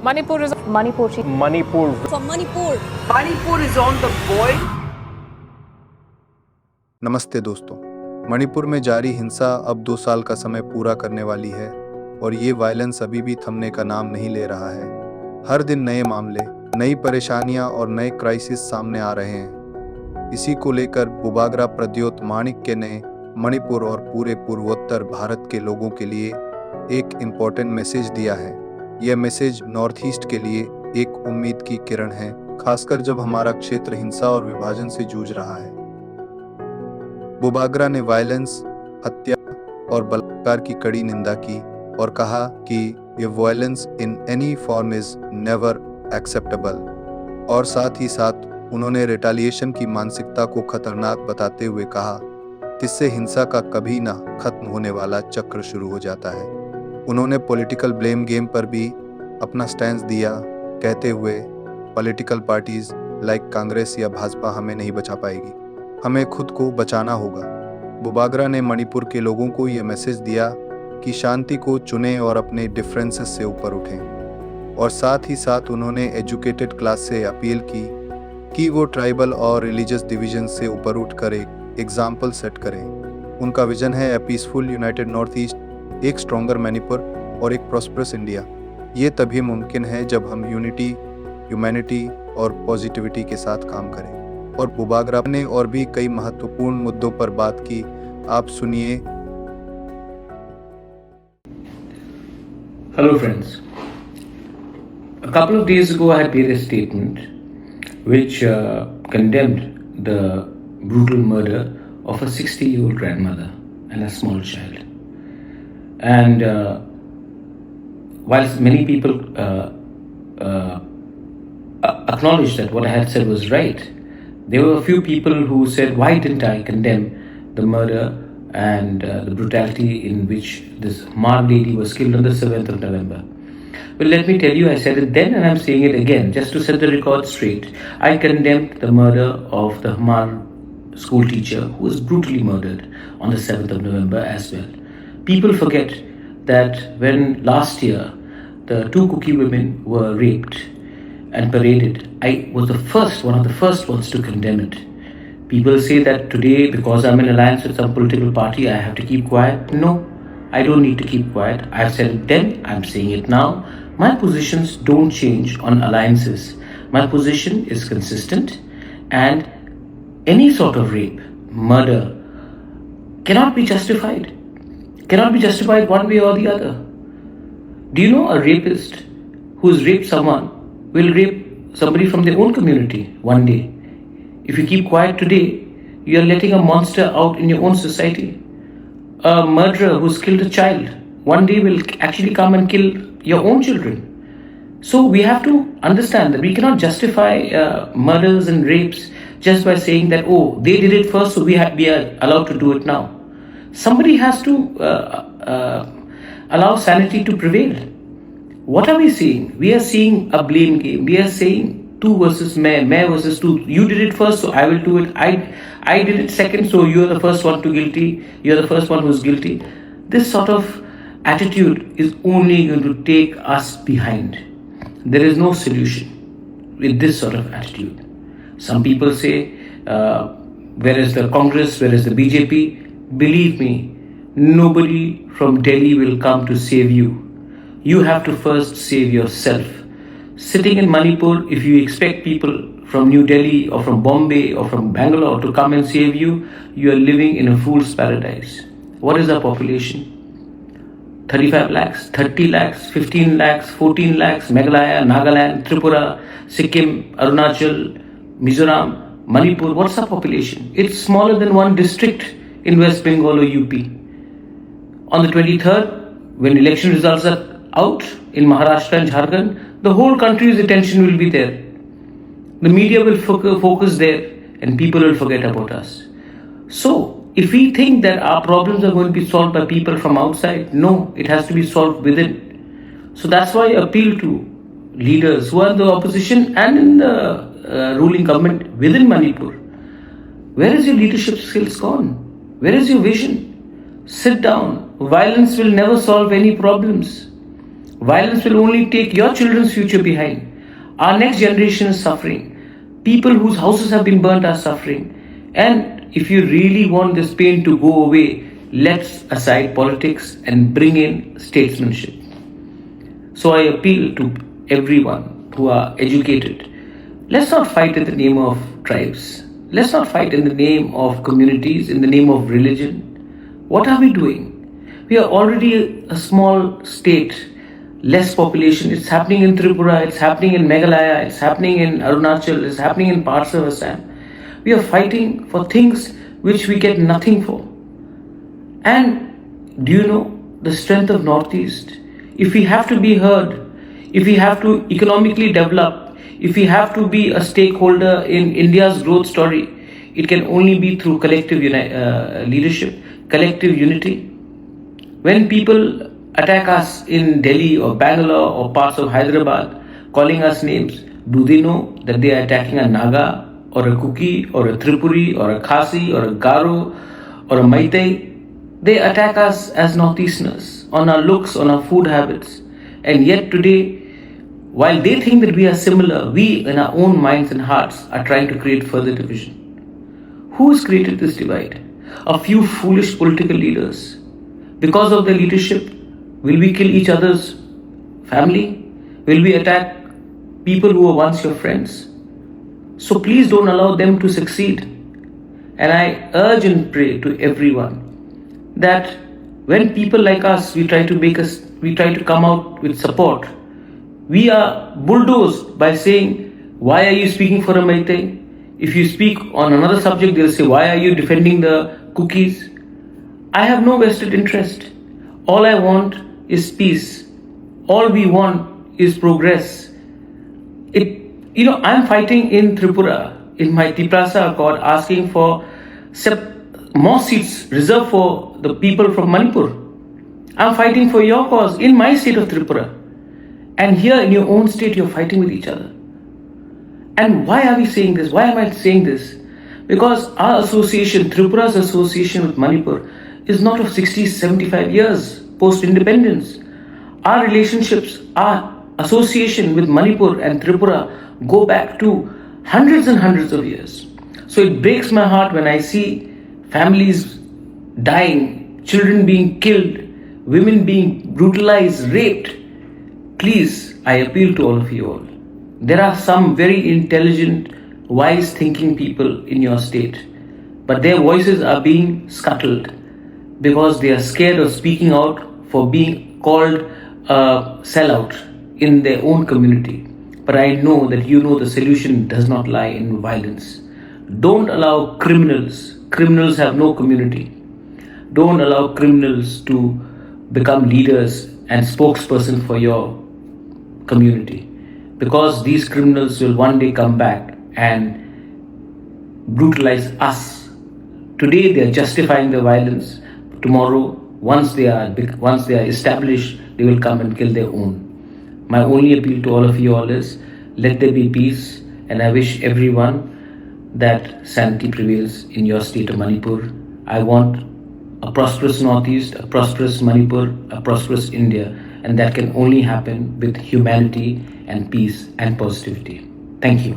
Manipur is Manipur. Manipur. From Manipur. Manipur is on the boil. नमस्ते दोस्तों, मणिपुर में जारी हिंसा अब 2 साल का समय पूरा करने वाली है और ये वायलेंस अभी भी थमने का नाम नहीं ले रहा है। हर दिन नए मामले, नई परेशानियां और नए क्राइसिस सामने आ रहे हैं। इसी को लेकर बुबागरा प्रद्योत माणिक्य ने मणिपुर और पूरे पूर्वोत्तर भारत के लोगों के लिए एक इम्पोर्टेंट मैसेज दिया है। यह मैसेज नॉर्थ ईस्ट के लिए एक उम्मीद की किरण है, खासकर जब हमारा क्षेत्र हिंसा और विभाजन से जूझ रहा है। बुबागरा ने वायलेंस, हत्या और बलात्कार की कड़ी निंदा की और कहा कि ये violence in any form is never acceptable, और साथ ही साथ उन्होंने रिटेलिएशन की मानसिकता को खतरनाक बताते हुए कहा, इससे हिंसा का कभी ना खत्म होने वाला चक्र शुरू हो जाता है। उन्होंने पॉलिटिकल ब्लेम गेम पर भी अपना स्टैंड दिया, कहते हुए पॉलिटिकल पार्टीज लाइक कांग्रेस या भाजपा हमें नहीं बचा पाएगी, हमें खुद को बचाना होगा। बुबागरा ने मणिपुर के लोगों को यह मैसेज दिया कि शांति को चुनें और अपने डिफरेंसेस से ऊपर उठें, और साथ ही साथ उन्होंने एजुकेटेड क्लास से अपील की कि वो ट्राइबल और रिलीजियस डिवीजन से ऊपर उठकर एक एग्जाम्पल सेट करें। उनका विजन है ए पीसफुल यूनाइटेड नॉर्थ ईस्ट, एक स्ट्रॉन्गर मणिपुर और एक प्रॉस्परस इंडिया। ये तभी मुमकिन है जब हम यूनिटी, ह्यूमैनिटी और पॉजिटिविटी के साथ काम करें। और बुबागरा ने और भी कई महत्वपूर्ण मुद्दों पर बात की, आप सुनिए। Hello friends. A couple of days ago I had made a statement which condemned the brutal murder of a 60-year-old grandmother and a small child. And whilst many people acknowledged that what I had said was right, there were a few people who said, why didn't I condemn the murder and the brutality in which this Mar lady was killed on the 7th of November? Well, let me tell you, I said it then and I'm saying it again, just to set the record straight. I condemned the murder of the Mar school teacher who was brutally murdered on the 7th of November as well. People forget that when last year the 2 kuki women were raped and paraded, I was one of the first ones to condemn it. People say that today, because I'm in alliance with some political party, I have to keep quiet. No, I don't need to keep quiet. I've said it then, I'm saying it now. My positions don't change on alliances. My position is consistent, and any sort of rape, murder, cannot be justified. Cannot be justified one way or the other. Do you know a rapist who has raped someone will rape somebody from their own community one day? If you keep quiet today, you are letting a monster out in your own society. A murderer who's killed a child one day will actually come and kill your own children. So we have to understand that we cannot justify murders and rapes just by saying that, oh, they did it first, so we are allowed to do it now. Somebody has to allow sanity to prevail. What are we seeing? We are seeing a blame game. We are saying 2 versus mayor versus 2. You did it first, so I will do it. I did it second, so you are the first one to guilty. You are the first one who's guilty. This sort of attitude is only going to take us behind. There is no solution with this sort of attitude. Some people say, where is the Congress, where is the BJP? Believe me, nobody from Delhi will come to save you. You have to first save yourself. Sitting in Manipur, if you expect people from New Delhi or from Bombay or from Bangalore to come and save you, you are living in a fool's paradise. What is our population? 35 lakhs, 30 lakhs, 15 lakhs, 14 lakhs, Meghalaya, Nagaland, Tripura, Sikkim, Arunachal, Mizoram, Manipur. What's our population? It's smaller than one district in West Bengal or UP. On the 23rd, when election results are out in Maharashtra and Jharkhand, the whole country's attention will be there. The media will focus there and people will forget about us. So, if we think that our problems are going to be solved by people from outside, no, it has to be solved within. So that's why I appeal to leaders who are in the opposition and in the ruling government within Manipur. Where is your leadership skills gone? Where is your vision? Sit down. Violence will never solve any problems. Violence will only take your children's future behind. Our next generation is suffering. People whose houses have been burnt are suffering. And if you really want this pain to go away, let's aside politics and bring in statesmanship. So I appeal to everyone who are educated. Let's not fight in the name of tribes. Let's not fight in the name of communities, in the name of religion. What are we doing? We are already a small state, less population. It's happening in Tripura, it's happening in Meghalaya, it's happening in Arunachal, it's happening in parts of Assam. We are fighting for things which we get nothing for. And do you know the strength of Northeast? If we have to be heard, if we have to economically develop, if we have to be a stakeholder in India's growth story, it can only be through collective leadership, collective unity. When people attack us in Delhi or Bangalore or parts of Hyderabad, calling us names, do they know that they are attacking a Naga or a Kuki or a Tripuri or a Khasi or a Garo or a Maitai? They attack us as Northeasterners, on our looks, on our food habits. And yet today, while they think that we are similar, we in our own minds and hearts are trying to create further division. Who has created this divide? A few foolish political leaders. Because of their leadership, will we kill each other's family? Will we attack people who were once your friends? So please don't allow them to succeed. And I urge and pray to everyone that when people like us, we try to come out with support, we are bulldozed by saying, why are you speaking for a Maitai? If you speak on another subject, they'll say, why are you defending the cookies? I have no vested interest. All I want is peace. All we want is progress. I'm fighting in Tripura, in my Tiprasa Accord, asking for more seats reserved for the people from Manipur. I'm fighting for your cause in my state of Tripura. And here in your own state, you're fighting with each other. And why are we saying this? Why am I saying this? Because our association, Tripura's association with Manipur, is not of 60, 75 years post-independence. Our relationships, our association with Manipur and Tripura go back to hundreds and hundreds of years. So it breaks my heart when I see families dying, children being killed, women being brutalized, raped. Please, I appeal to all of you all. There are some very intelligent, wise thinking people in your state, but their voices are being scuttled because they are scared of speaking out for being called a sellout in their own community. But I know that you know the solution does not lie in violence. Don't allow criminals have no community. Don't allow criminals to become leaders and spokesperson for your community, because these criminals will one day come back and brutalize us. Today they are justifying the violence. Tomorrow, once they are established, they will come and kill their own. My only appeal to all of you all is, let there be peace, and I wish everyone that sanity prevails in your state of Manipur. I want a prosperous Northeast, a prosperous Manipur, a prosperous India, and that can only happen with humanity and peace and positivity. Thank you.